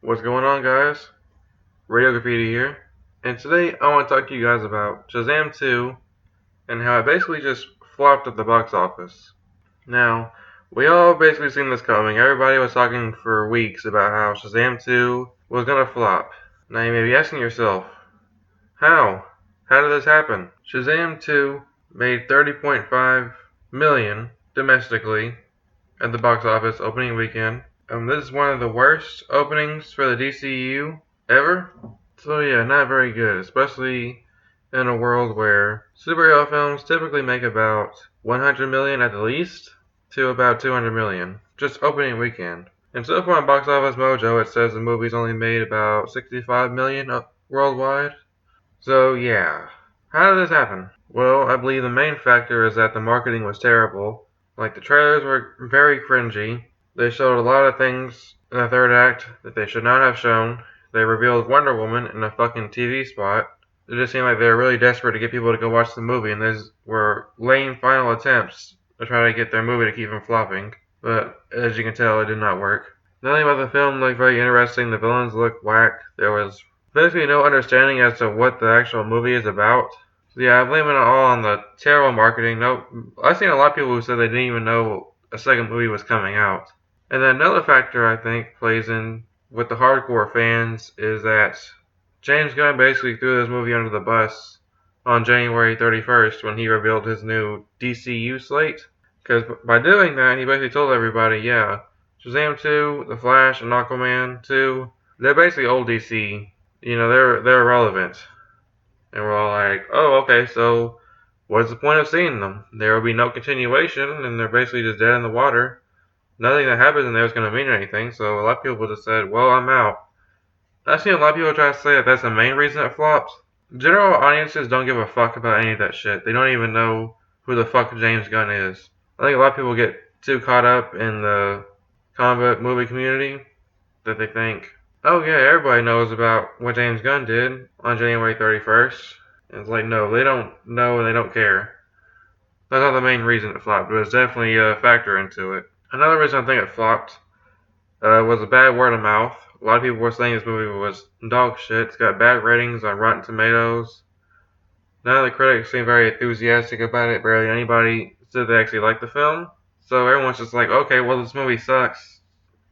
What's going on, guys? Radio Graffiti here, and today I want to talk to you guys about Shazam 2 and how it basically just flopped at the box office. Now, we all basically seen this coming. Everybody was talking for weeks about how Shazam 2 was gonna flop. Now you may be asking yourself, how? How did this happen? Shazam 2 made 30.5 million domestically at the box office opening weekend. This is one of the worst openings for the DCEU ever. So yeah, not very good, especially in a world where superhero films typically make about 100 million at the least to about 200 million, just opening weekend. And so far on Box Office Mojo, it says the movie's only made about 65 million worldwide. So yeah, how did this happen? Well, I believe the main factor is that the marketing was terrible. Like, the trailers were very cringy. They showed a lot of things in the third act that they should not have shown. They revealed Wonder Woman in a fucking TV spot. It just seemed like they were really desperate to get people to go watch the movie, and these were lame final attempts to try to get their movie to keep from flopping. But as you can tell, it did not work. Nothing about the film looked very interesting. The villains looked whack. There was basically no understanding as to what the actual movie is about. So yeah, I blame it all on the terrible marketing. I've seen a lot of people who said they didn't even know a second movie was coming out. And then another factor I think plays in with the hardcore fans is that James Gunn basically threw this movie under the bus on January 31st when he revealed his new DCEU slate. Because by doing that, he basically told everybody, yeah, Shazam 2, The Flash, and Aquaman 2, they're basically old DC. You know, they're irrelevant. And we're all like, oh, okay, so what's the point of seeing them? There will be no continuation, and they're basically just dead in the water. Nothing that happens in there is going to mean anything, so a lot of people just said, well, I'm out. I've seen a lot of people try to say that that's the main reason it flops. General audiences don't give a fuck about any of that shit. They don't even know who the fuck James Gunn is. I think a lot of people get too caught up in the comic movie community that they think, oh yeah, everybody knows about what James Gunn did on January 31st. And it's like, no, they don't know and they don't care. That's not the main reason it flopped, but it's definitely a factor into it. Another reason I think it flopped was a bad word of mouth. A lot of people were saying this movie was dog shit. It's got bad ratings on Rotten Tomatoes. None of the critics seemed very enthusiastic about it. Barely anybody said they actually liked the film. So everyone's just like, okay, well, this movie sucks.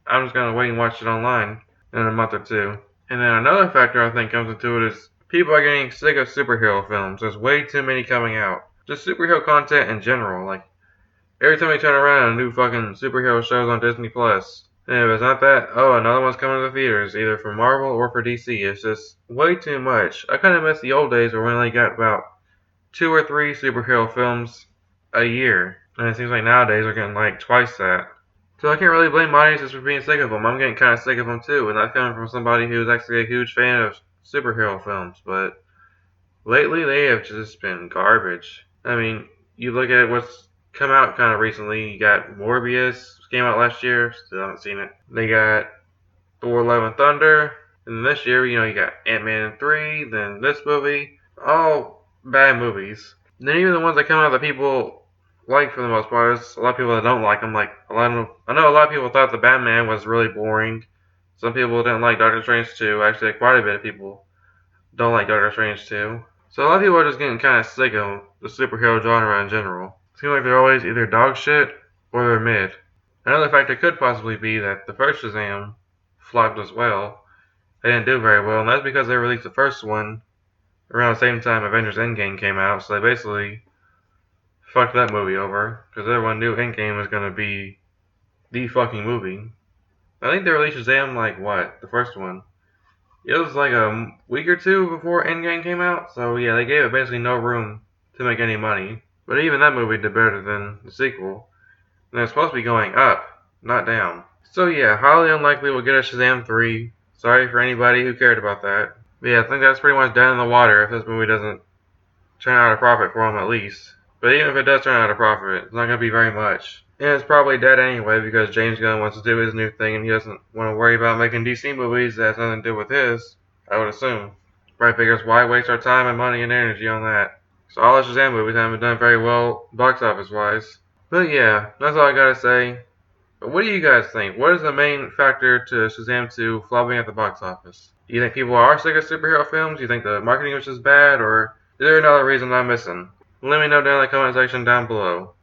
I'm just going to wait and watch it online in a month or two. And then another factor I think comes into it is people are getting sick of superhero films. There's way too many coming out. Just superhero content in general. Like, every time you turn around, a new fucking superhero show's on Disney Plus. And if it's not that, oh, another one's coming to the theaters, either for Marvel or for DC. It's just way too much. I kind of miss the old days where we only got about 2 or 3 superhero films a year. And it seems like nowadays we're getting like twice that. So I can't really blame audiences for being sick of them. I'm getting kind of sick of them too. And that's coming from somebody who's actually a huge fan of superhero films. But lately they have just been garbage. I mean, you look at what's come out kind of recently. You got Morbius, came out last year, still haven't seen it. They got Thor Love and Thunder, and this year, you got Ant-Man 3, then this movie. All bad movies. And then even the ones that come out that people like for the most part, there's a lot of people that don't like them. Like, I know a lot of people thought the Batman was really boring. Some people didn't like Doctor Strange 2. Actually, quite a bit of people don't like Doctor Strange 2. So a lot of people are just getting kind of sick of the superhero genre in general. It seems like they're always either dog shit or they're mid. Another factor could possibly be that the first Shazam flopped as well. They didn't do very well, and that's because they released the first one around the same time Avengers Endgame came out, so they basically fucked that movie over, because everyone knew Endgame was going to be the fucking movie. I think they released Shazam the first one? It was like a week or two before Endgame came out, so yeah, they gave it basically no room to make any money. But even that movie did better than the sequel. And it's supposed to be going up, not down. So yeah, highly unlikely we'll get a Shazam 3. Sorry for anybody who cared about that. But yeah, I think that's pretty much dead in the water if this movie doesn't turn out a profit for them at least. But even if it does turn out a profit, it's not going to be very much. And it's probably dead anyway because James Gunn wants to do his new thing and he doesn't want to worry about making DC movies that has nothing to do with his, I would assume. Probably figures why waste our time and money and energy on that. So all the Shazam movies haven't done very well box office wise. But yeah, that's all I gotta say. But what do you guys think? What is the main factor to Shazam 2 flopping at the box office? Do you think people are sick of superhero films? Do you think the marketing was just bad? Or is there another reason I'm missing? Let me know down in the comment section down below.